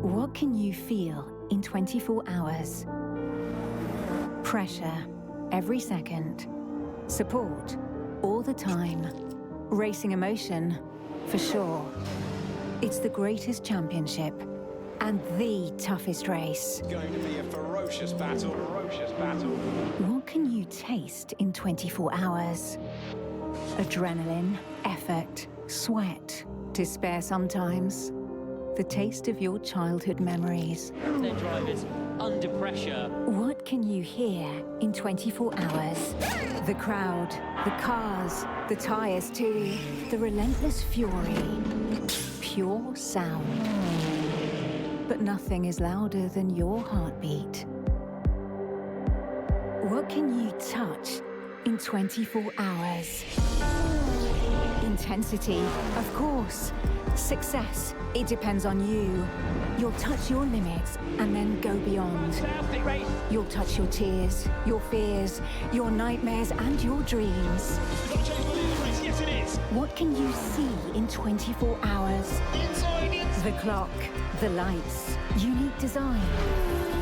What can you feel in 24 hours? Pressure every second. Support all the time. Racing emotion, for sure. It's the greatest championship and the toughest race. It's going to be a ferocious battle. What can you taste in 24 hours? Adrenaline, effort, sweat, despair sometimes. The taste of your childhood memories. Their drivers under pressure. What can you hear in 24 hours? The crowd, the cars, the tires too. The relentless fury. Pure sound. But nothing is louder than your heartbeat. What can you touch in 24 hours? Intensity, of course. Success, it depends on you. You'll touch your limits and then go beyond. You'll touch your tears, your fears, your nightmares and your dreams. Yes, it is. What can you see in 24 hours? The clock, the lights, unique design.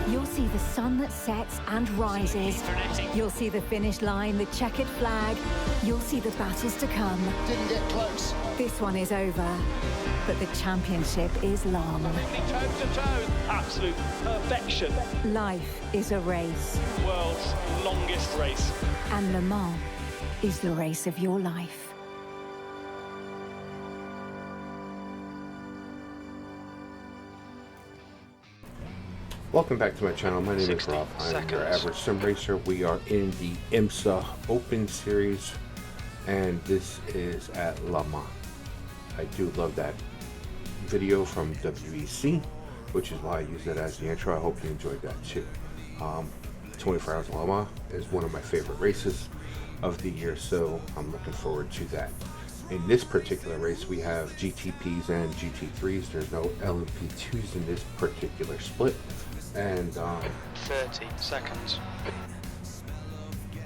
You'll see the sun that sets and rises. You'll see the finish line, the checkered flag. You'll see the battles to come. Didn't get close. This one is over, but the championship is long. Toe to toe. Absolute perfection. Life is a race, World's longest race. and Le Mans is the race of your life. Welcome back to my channel. My name is Rob. I'm your average sim racer. We are in the IMSA Open Series, and this is at Le Mans. I do love that video from WEC, which is why I use it as the intro. I hope you enjoyed that too. 24 Hours of Le Mans is one of my favorite races of the year, so I'm looking forward to that. In this particular race, we have GTPs and GT3s. There's no LMP2s in this particular split. And 30 seconds.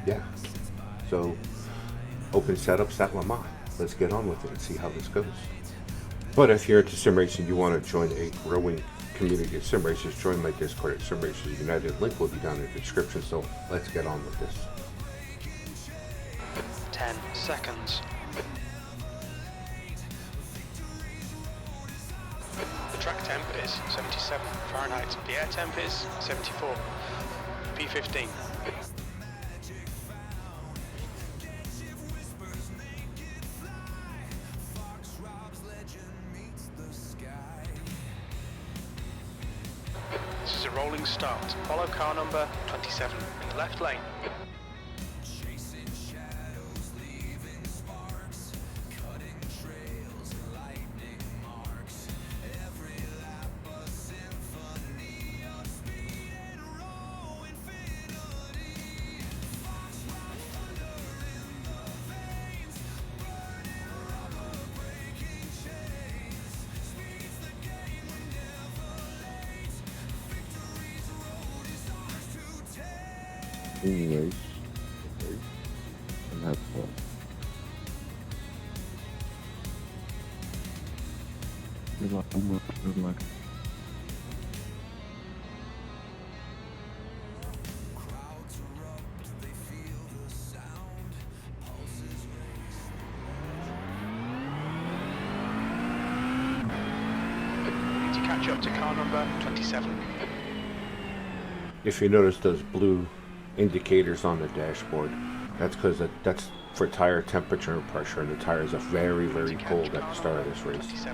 yeah, so open setups at Le Mans. Let's get on with it and see how this goes. But if you're into sim racing, you want to join a growing community of sim racers, join my Discord at Sim Racers United. Link will be down in the description. So let's get on with this. 10 seconds. The track temp is 77 Fahrenheit. The air temp is 74. P15. This is a rolling start. Follow car number 27 in the left lane. Anyways, okay, and have fun. Good luck, good luck. Need to catch up to car number 27. If you notice those blue indicators on the dashboard, that's because that's for tire temperature and pressure, and the tires are very, very cold at the start of this race.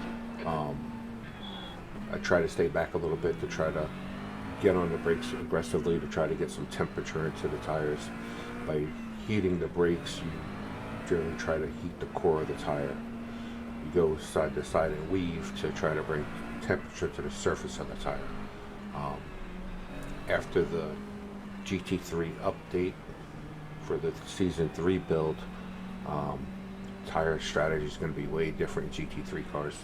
I try to stay back a little bit to try to get on the brakes aggressively to try to get some temperature into the tires. By heating the brakes, you generally try to heat the core of the tire. You go side to side and weave to try to bring temperature to the surface of the tire. After the GT3 update for the season 3 build, tire strategy is going to be way different in GT3 cars,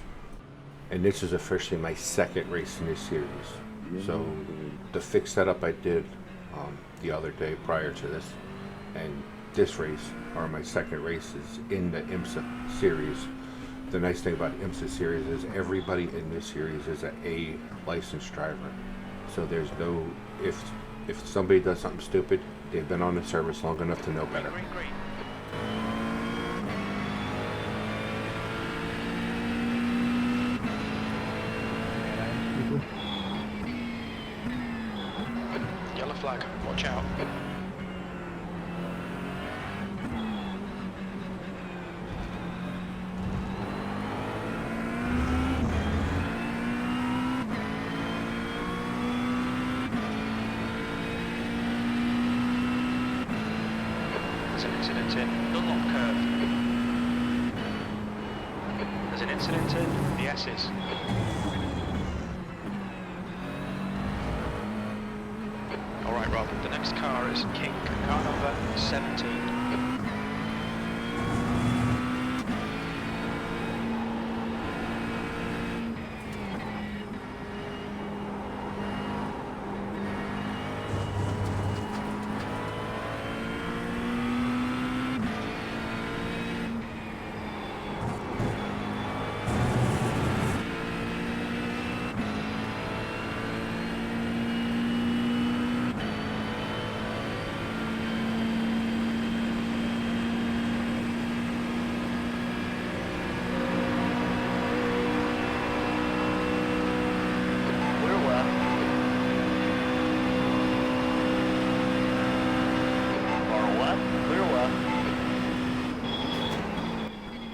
and this is officially my second race in this series. So the fixed setup I did the other day prior to this and this race are my second races in the IMSA series. the nice thing about the IMSA series is everybody in this series is an A licensed driver. So there's no, if somebody does something stupid, they've been on the service long enough to know better. Green, green. Yellow flag, watch out. There's an incident in the lock curve. There's an incident in the S's. Alright Rob, the next car is King, car number 17.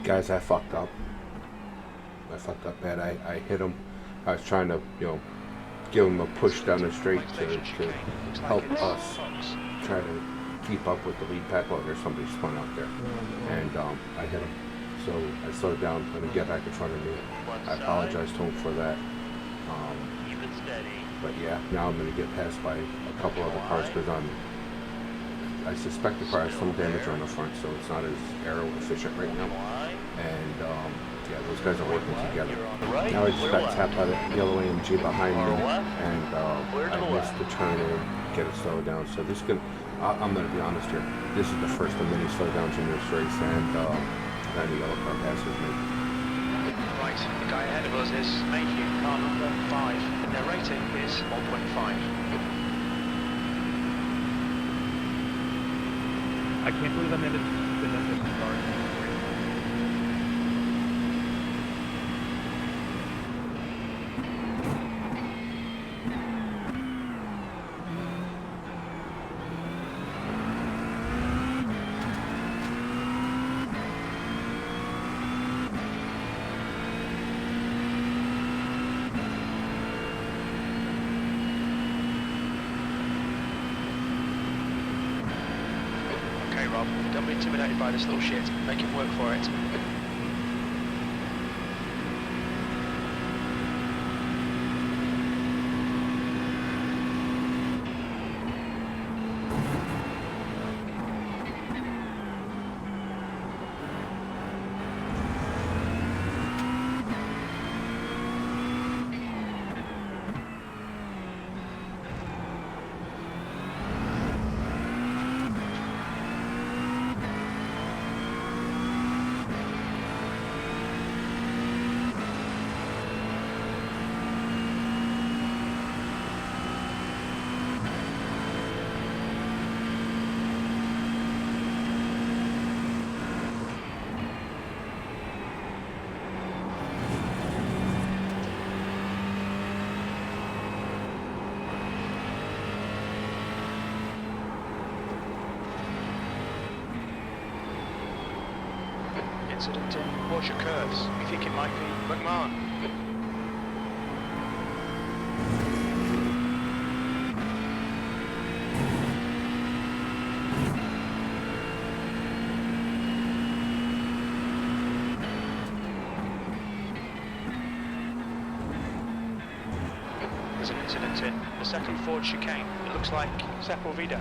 Guys, I fucked up. I fucked up bad. I hit him. I was trying to, you know, give him a push down the straight to help us try to keep up with the lead pack while there's somebody spun out there. And I hit him. So I slowed down, let him get back in front of me. I apologize to him for that. But yeah, now I'm going to get passed by a couple other cars because I suspect the car has some damage on the front, so it's not as aero efficient right now. And yeah, those guys are working together. Now I just got tapped by the yellow AMG behind me, and I missed the turn and get it slowed down. So this can, I'm going to be honest here, this is the first of many slowdowns in this race, and now the yellow car passes me. Right, the guy ahead of us is Mayhew, car number 5, and their rating is 1.5. I can't believe I'm in the car. Rob, don't be intimidated by this little shit. Make it work for it. Incident in Porsche Curves. We think it might be McLaren. There's an incident in the second Ford chicane. It looks like Sepulveda.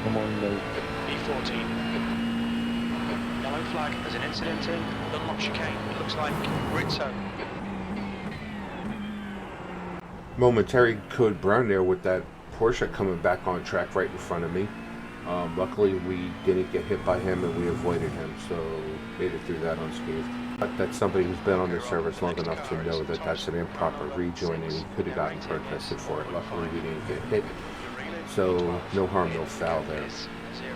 Come on, low. E14. Yellow flag. There's an incident in Dunlop chicane. It looks like Rizzo. momentary code brown there with that Porsche coming back on track right in front of me. Luckily we didn't get hit by him and we avoided him, so made it through that unscathed. But that's somebody who's been on their service long enough to know that that's an improper rejoin and he could have gotten protested for it. Luckily we didn't get hit, so no harm, no foul there.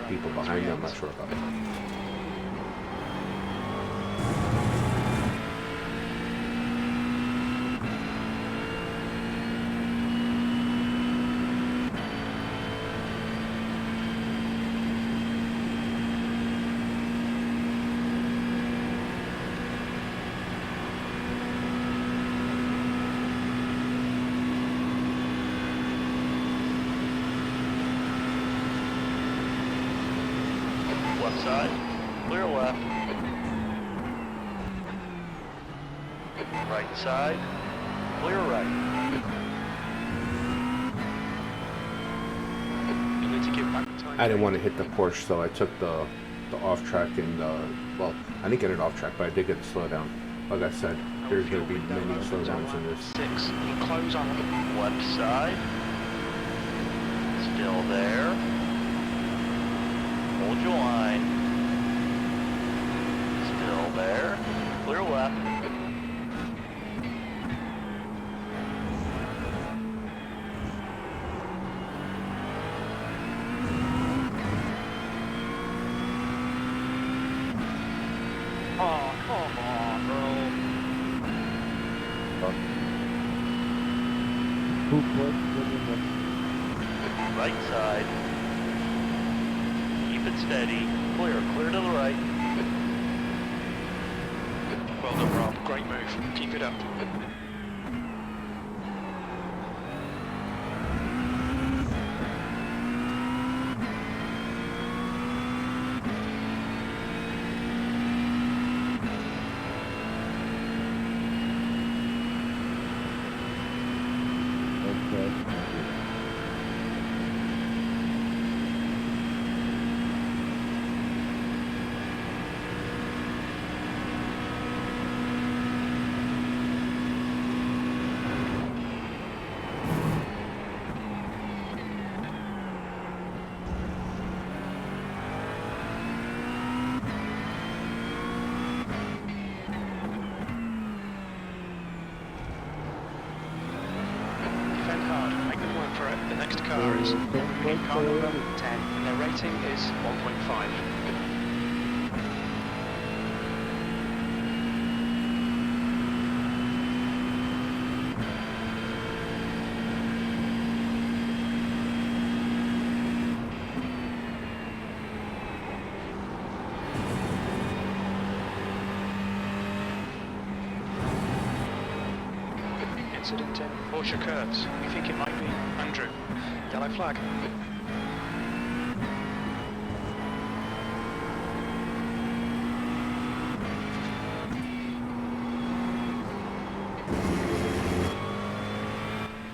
People behind me, I'm not sure about it. Left side, clear left. Right side, clear right. You need to give back the time. I didn't want to hit the Porsche, so I took the off track and, well, I didn't get it off track, but I did get the slowdown. Like I said, there's going to be many slowdowns in this. 6, close on left side. Still there. Hold your line. Still there. Clear left. Oh, come on, bro. Right side. Keep it steady. Clear to the right. Well done, Rob. Great move. Keep it up. The next car is car number 10 and their rating is 1.5. Incident in Porsche Curves. We think it might be Andrew. Yellow flag.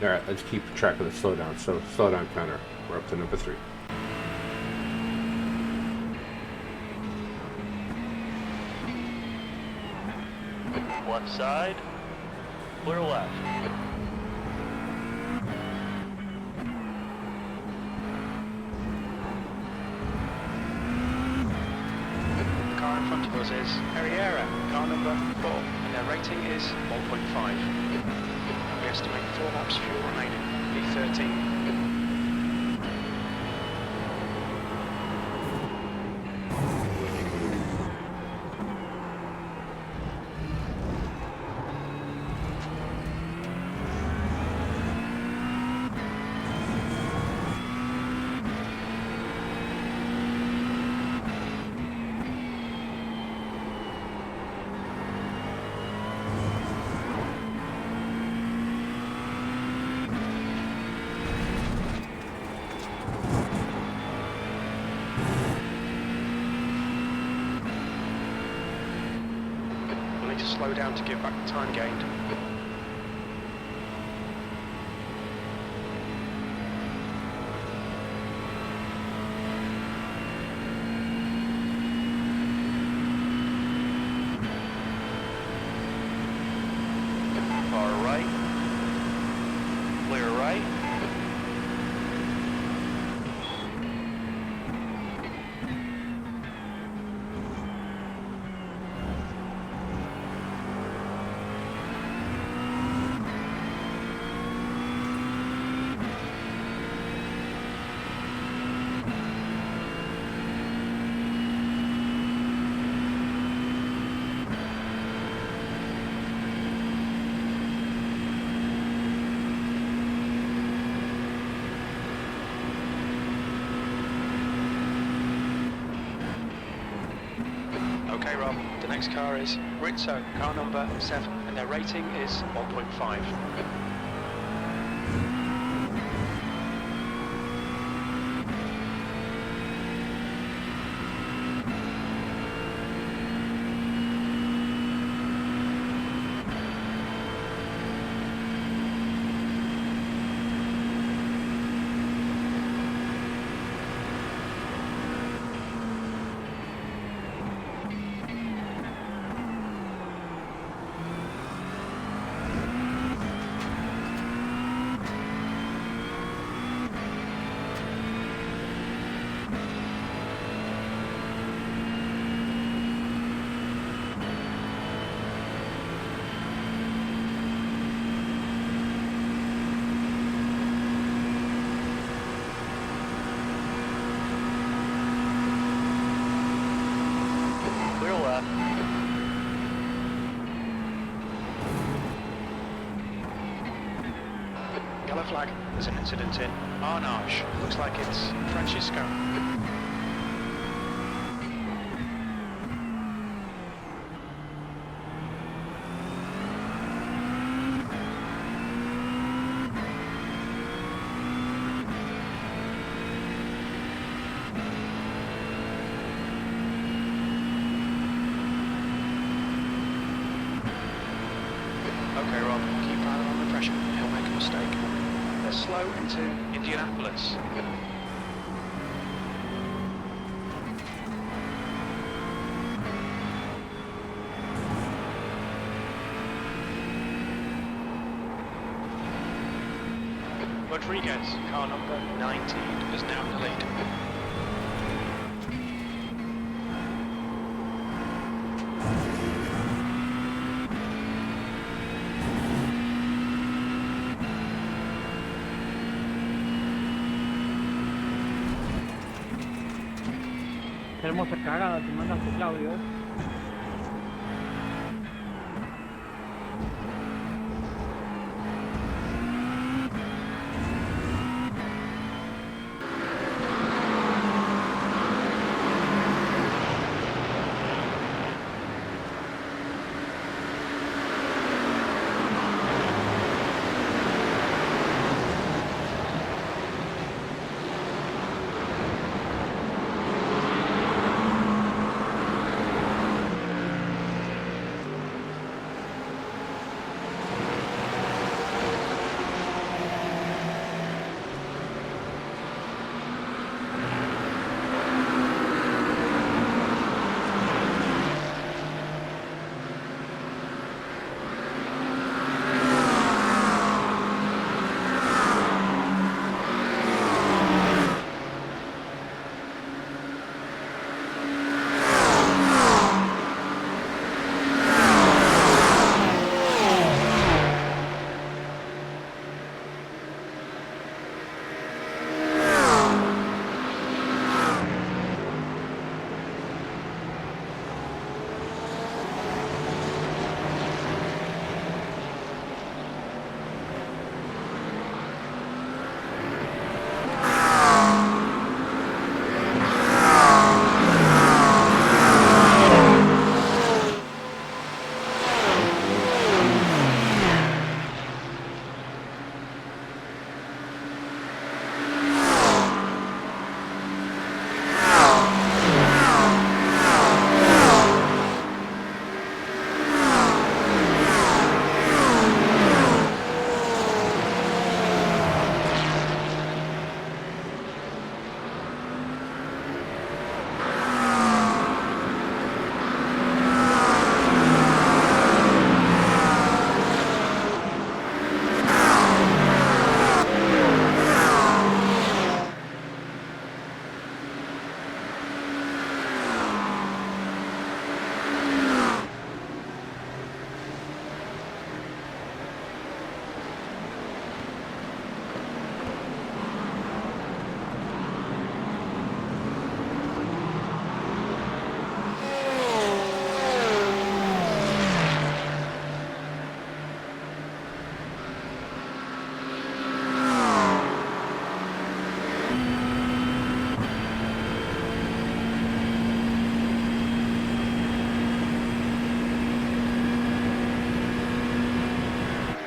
Alright, let's keep track of the slowdown. So, slowdown counter. We're up to number 3. Left side, clear left. The car in front of us is Herrera, car number 4, and their rating is 1.5. We estimate 4 laps fuel remaining, P13. Slow down to give back the time gained. Far right. Okay, Rob, the next car is Rizzo, car number 7, and their rating is 1.5. Yellow flag. There's an incident in Arnage. Looks like it's Francisco. Okay, Rob, keep pilot on the pressure. He'll make a mistake. They're slow into Indianapolis. Rodriguez, car number 19, is now in the lead. Qué hermosa cagada te mandaste, Claudio.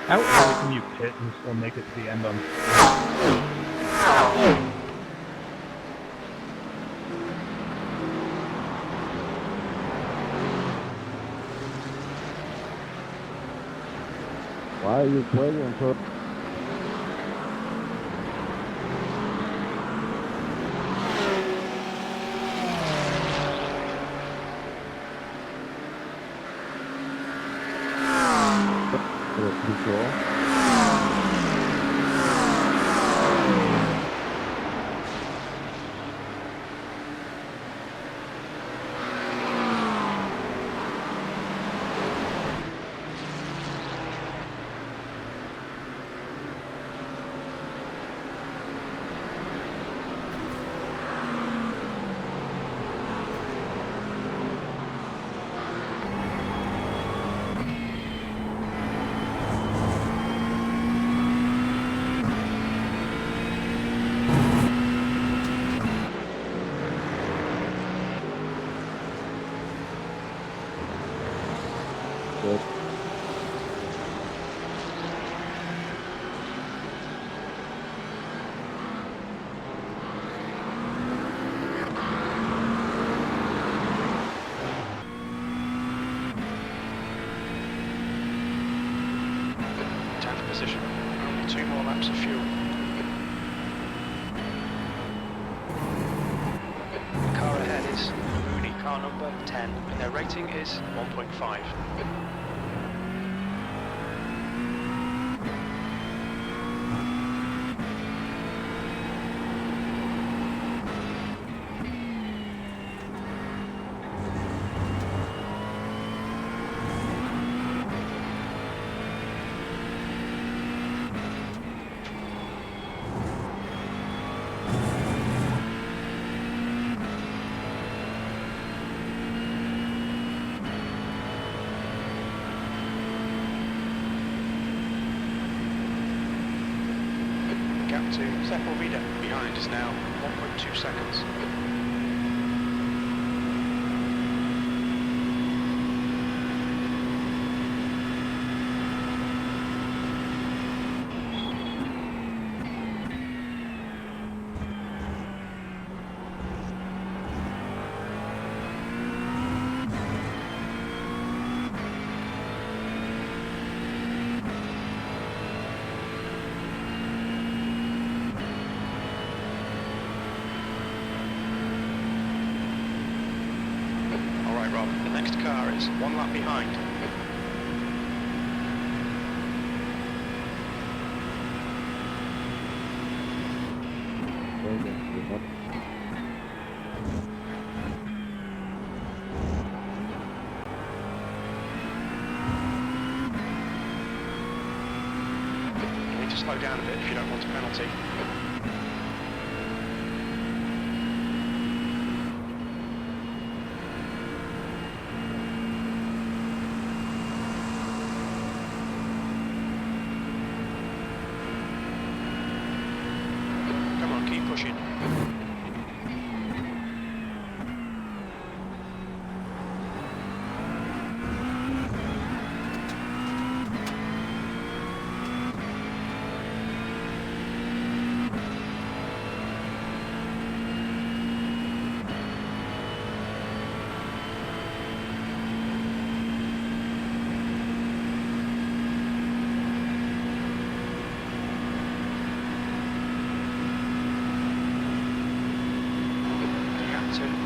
How early can you pit and still make it to the end on? Why are you playing for? Position. Only 2 more laps of fuel. The car ahead is Mooney, car number 10, and their rating is 1.5. Gap to Sepulveda behind is now 1.2 seconds. The next car is 1 lap behind. You need to slow down a bit if you don't want a penalty. Keep pushing.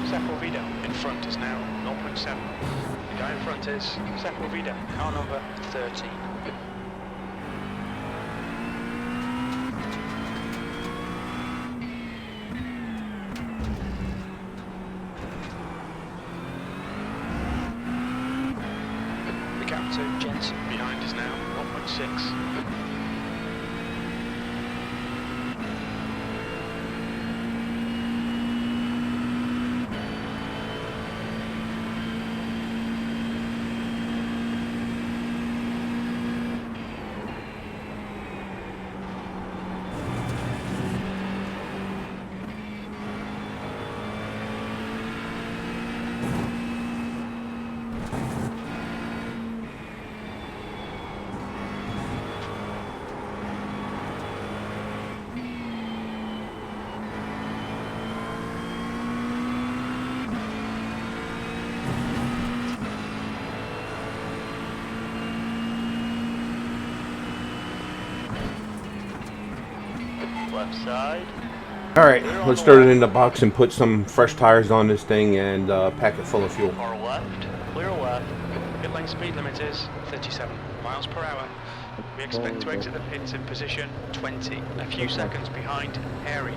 Sepulveda in front is now 0.7. The guy in front is Sepulveda, car number 13. The gap to Jensen behind is now 0.6. Left side. Alright, let's throw it in the box and put some fresh tires on this thing and pack it full of fuel. Car left. Clear left. Pit lane speed limit is 37 miles per hour. We expect to exit the pits in position 20, a few seconds behind Harry.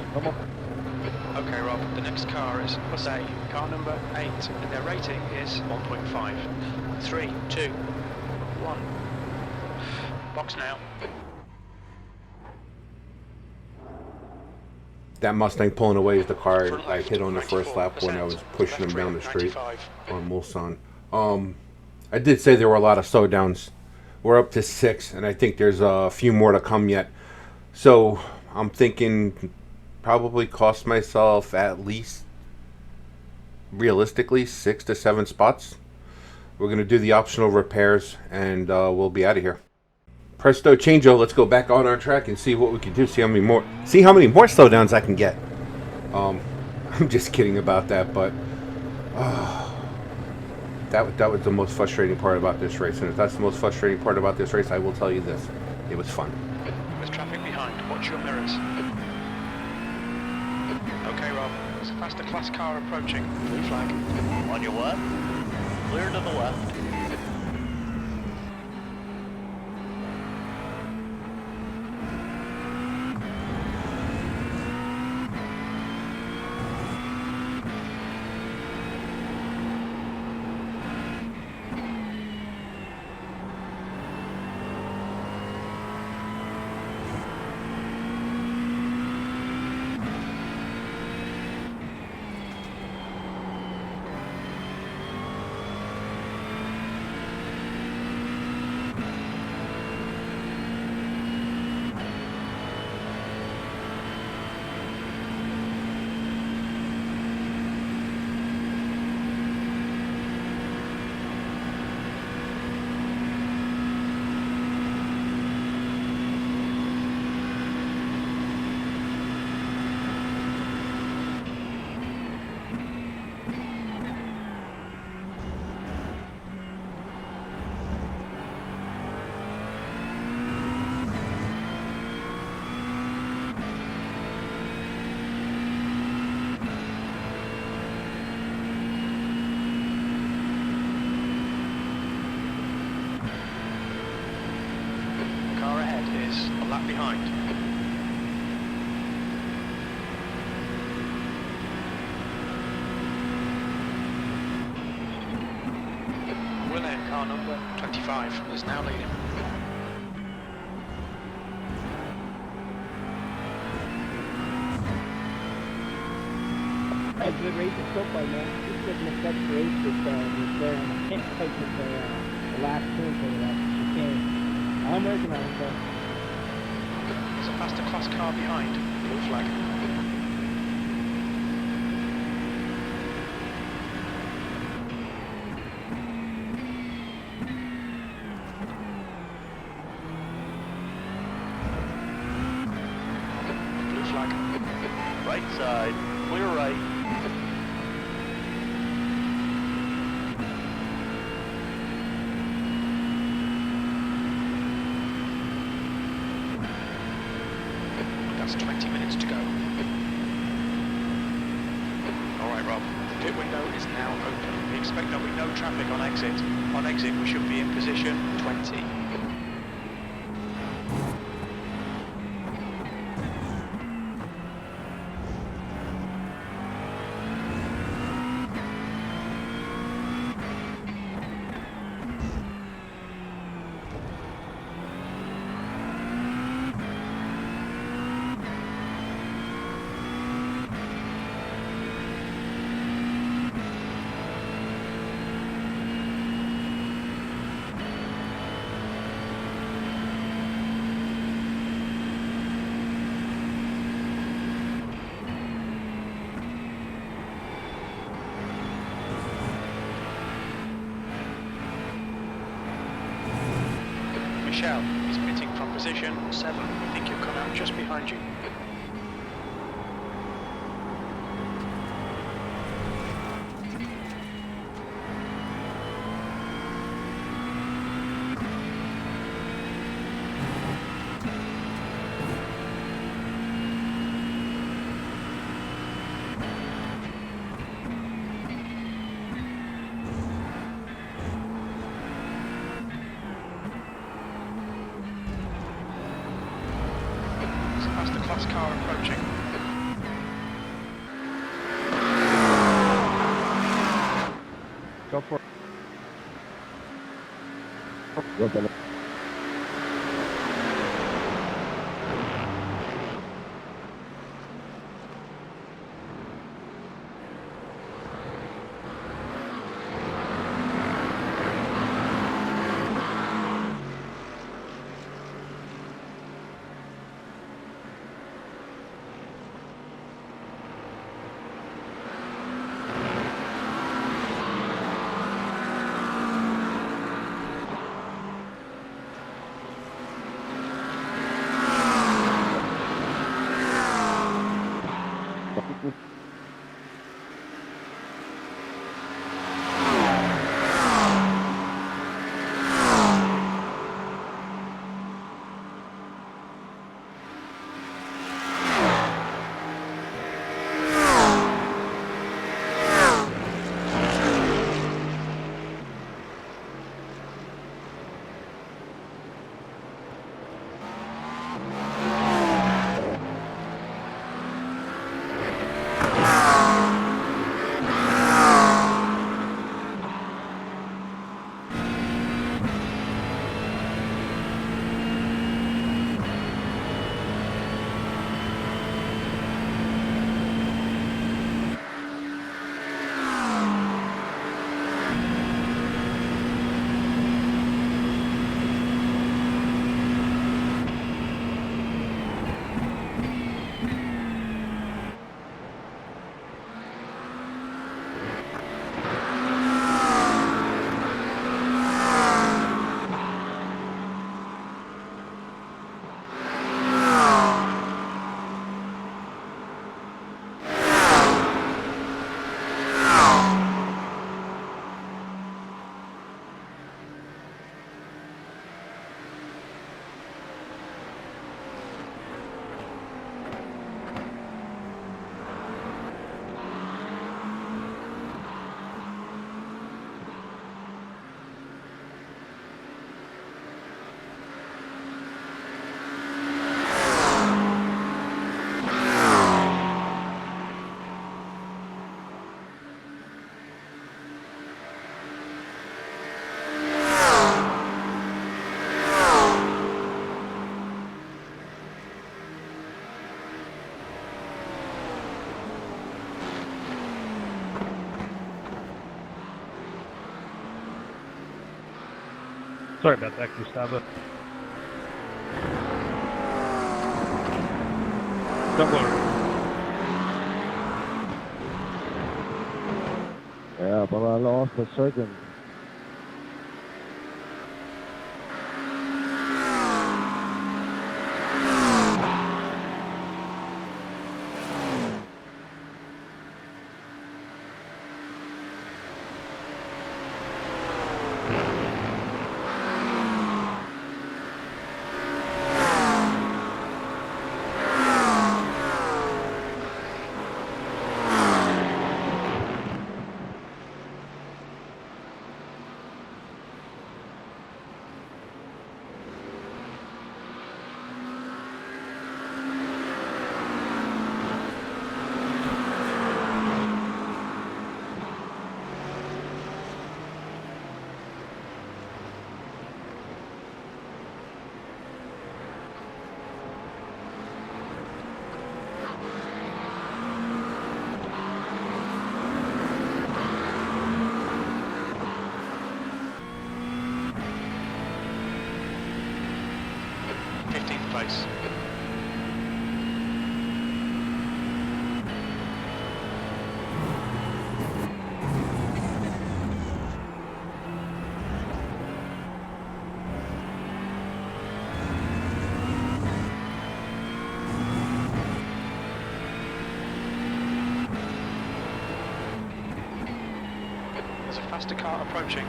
Okay, Rob, the next car is Moza, car number 8, and their rating is 1.5. 3, 2, 1. Box now. That Mustang pulling away is the car I hit on the first lap when I was pushing him down the street on Mulsanne. I did say there were a lot of slowdowns. We're up to 6, and I think there's a few more to come yet. So I'm thinking probably cost myself at least, realistically, 6 to 7 spots. We're going to do the optional repairs, and we'll be out of here. Presto changeo, let's go back on our track and see what we can do. See how many more slowdowns I can get. I'm just kidding about that, but that was the most frustrating part about this race. And if that's the most frustrating part about this race, I will tell you this: it was fun. There's traffic behind. Watch your mirrors. Okay, Rob. There's a faster class car approaching. Blue flag. On your left. Clear to the left. lap behind. William, car number 25, is now leading. A good race so far, man. It's been a such race with McLaren. I can't quite with the last turn for that chicane. I'm working on it, though. There's a faster class car behind. Blue flag. Blue flag. Right side, clear right. That's 20 minutes to go. Alright Rob, the pit window is now open. We expect there'll be no traffic on exit. On exit we should be in position 20. Michelle is pitting from position 7. We think you'll come out just behind you. fast car approaching. Go for it. Go for it. Sorry about that, Gustavo. Don't worry. Yeah, but I lost a second. Place. There's a faster car approaching.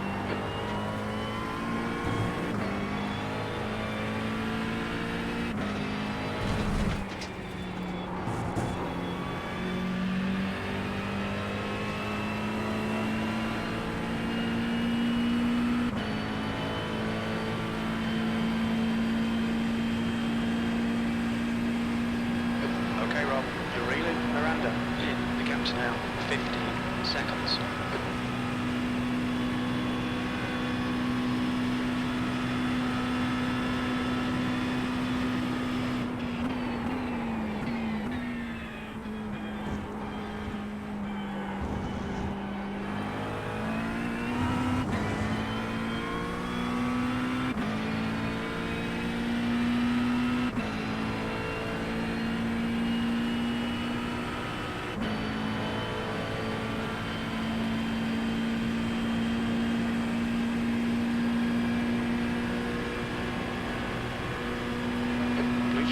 seconds.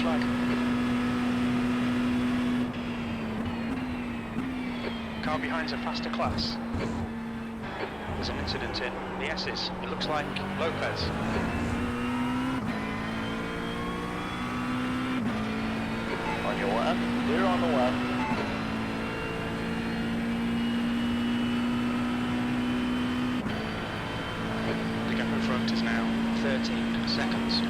Flag. Car behind's a faster class. There's an incident in the S's. It looks like Lopez. On your left. Clear on the left. The gap in front is now 13 seconds.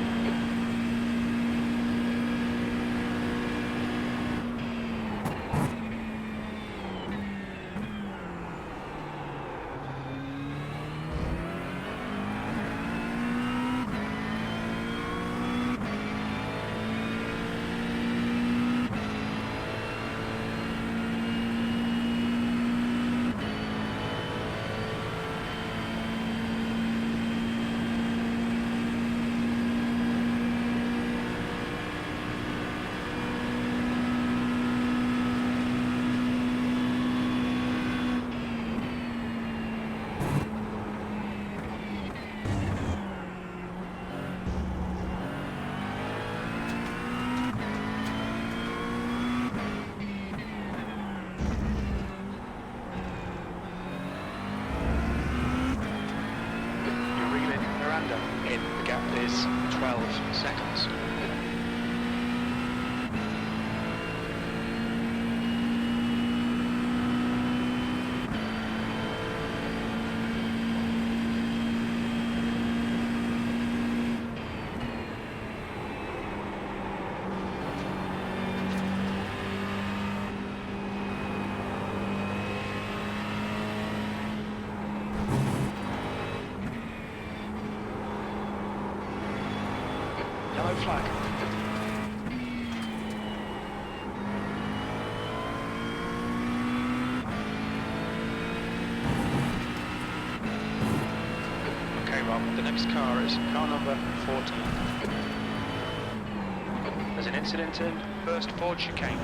In the gap is 12 seconds. Yellow flag. Okay, Rob, the next car is car number 14. There's an incident in first Ford chicane.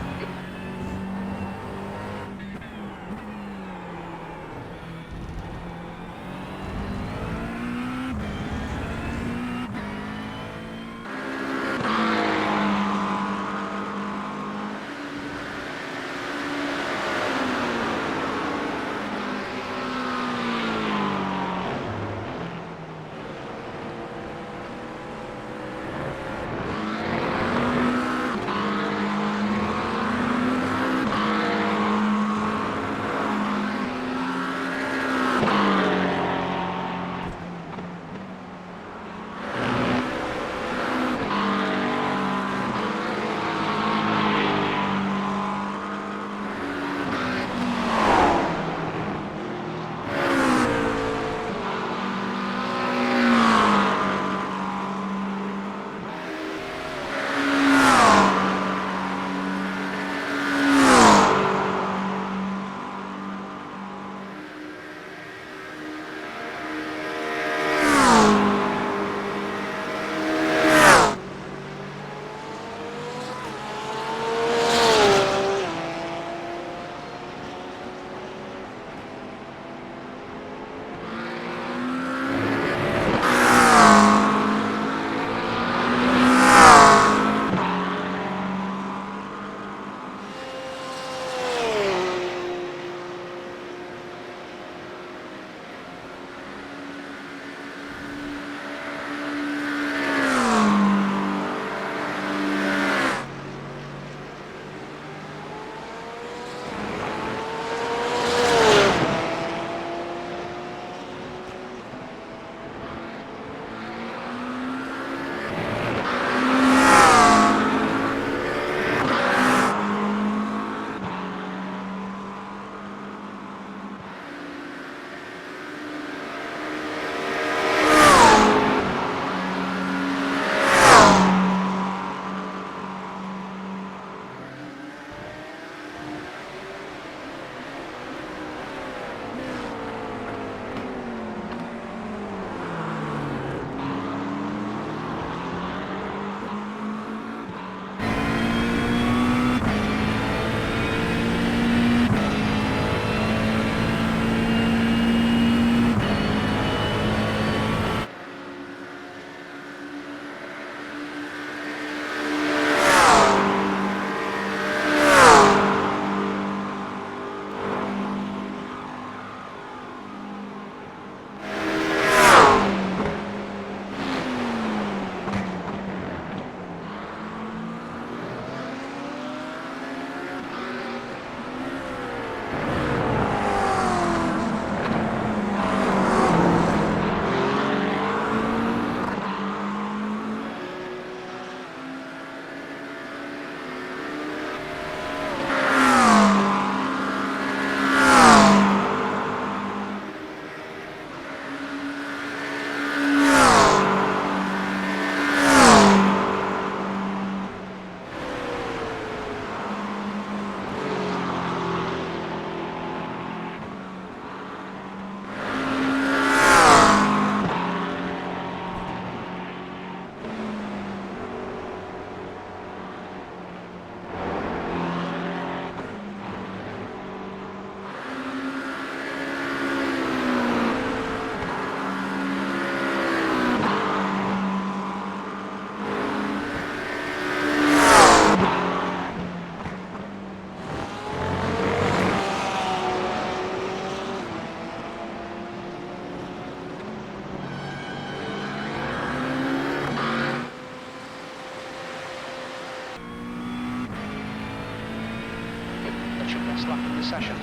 the session.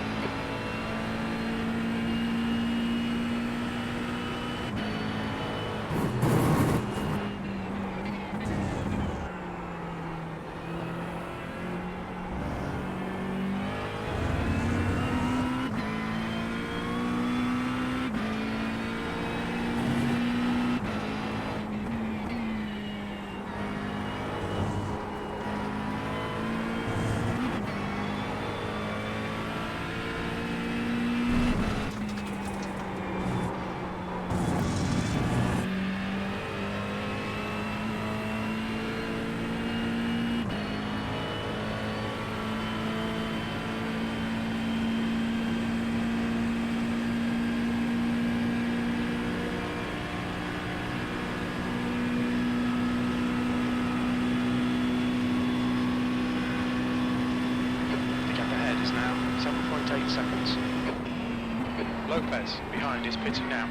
Seconds. Lopez behind is pitting now.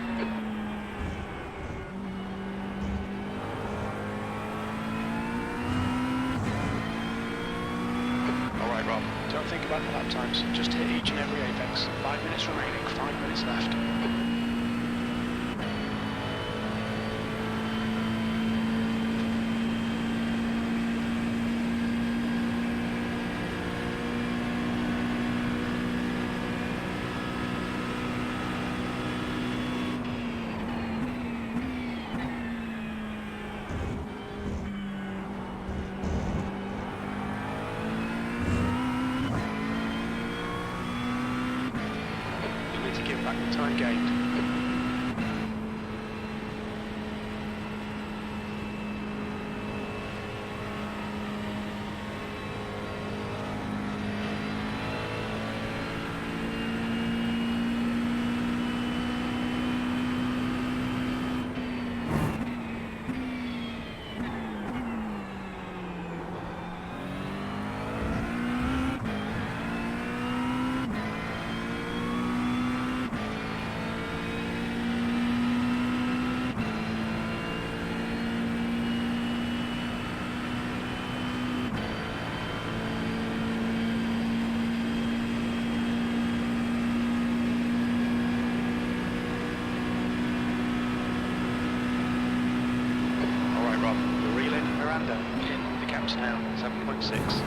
Alright Rob, don't think about the lap times, just hit each and every apex. 5 minutes remaining, 5 minutes left. Time gained. In the gaps now, 7.6.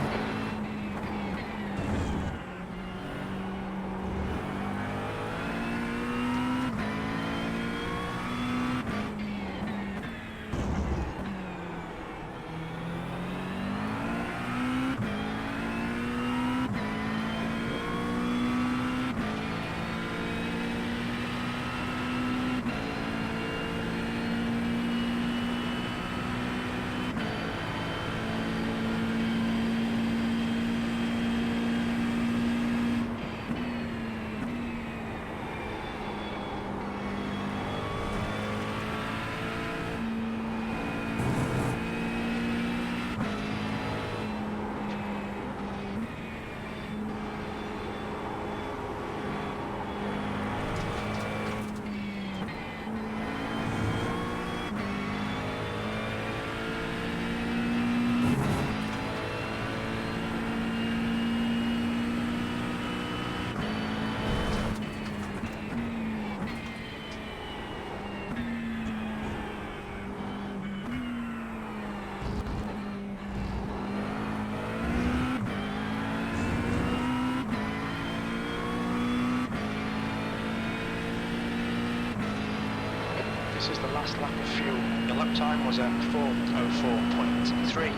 This is the last lap of fuel. The lap time was at 4:04.3.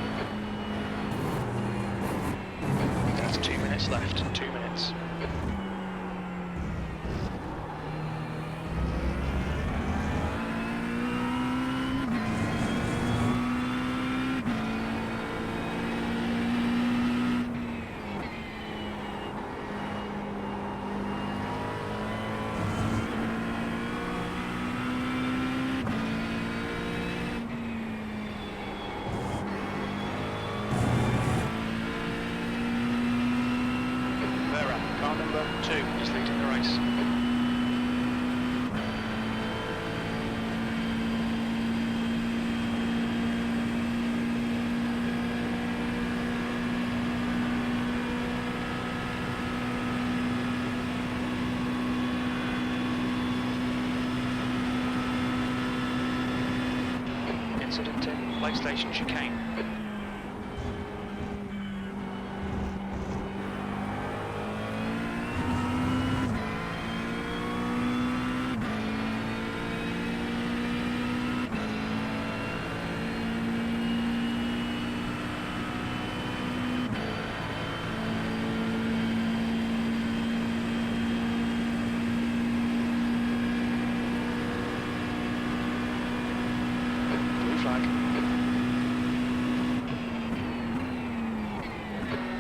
That's 2 minutes left, 2 minutes. Is leading the race. incident in Lake Station chicane.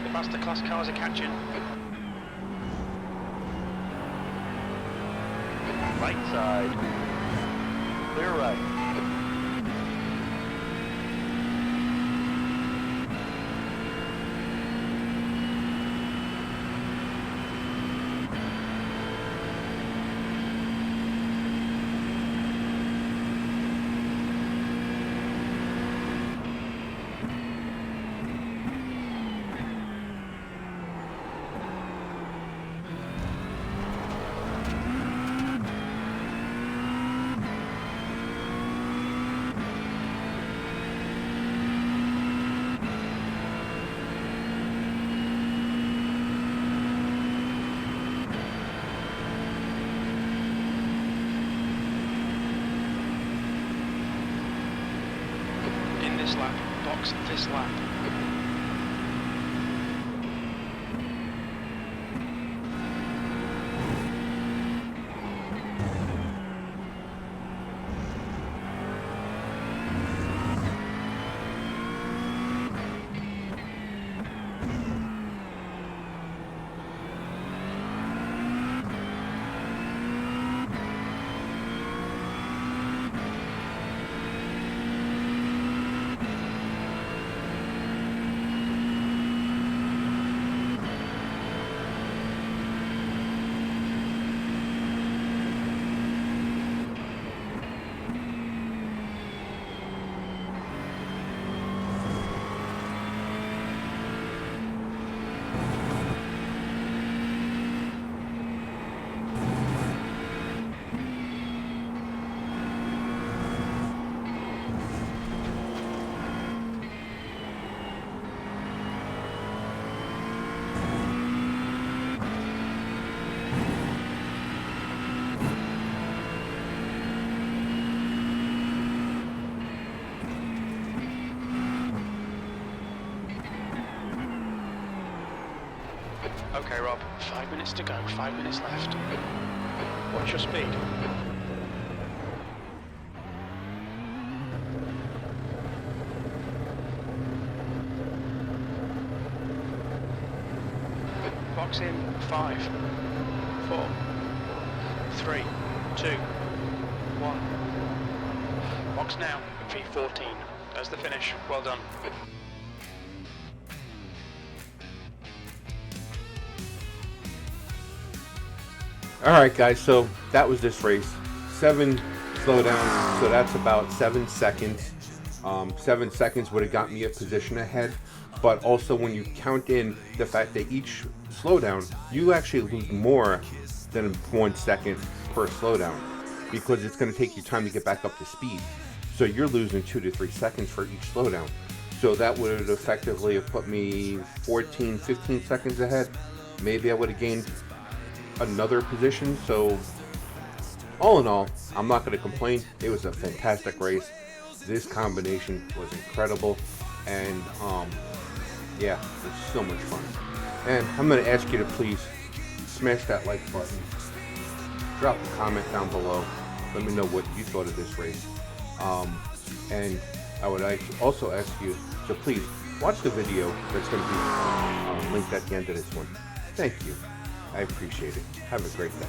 The masterclass cars are catching. Right side. Clear right. This lap, box this lap. Okay, Rob, 5 minutes to go, 5 minutes left. What's your speed? Box in 5, 4, 3, 2, 1. Box now, V14. There's the finish. Well done. Alright guys, so that was this race. 7 slowdowns, so that's about 7 seconds. 7 seconds would have got me a position ahead, but also when you count in the fact that each slowdown, you actually lose more than 1 second per slowdown, because it's going to take you time to get back up to speed. So you're losing 2 to 3 seconds for each slowdown. So that would effectively have put me 14, 15 seconds ahead. Maybe I would have gained another position. So all in all, I'm not going to complain. It was a fantastic race. This combination was incredible, and yeah, it was so much fun. And I'm going to ask you to please smash that like button, drop a comment down below, let me know what you thought of this race, and I would also ask you to please watch the video that's going to be linked at the end of this one. Thank you. I appreciate it. Have a great day.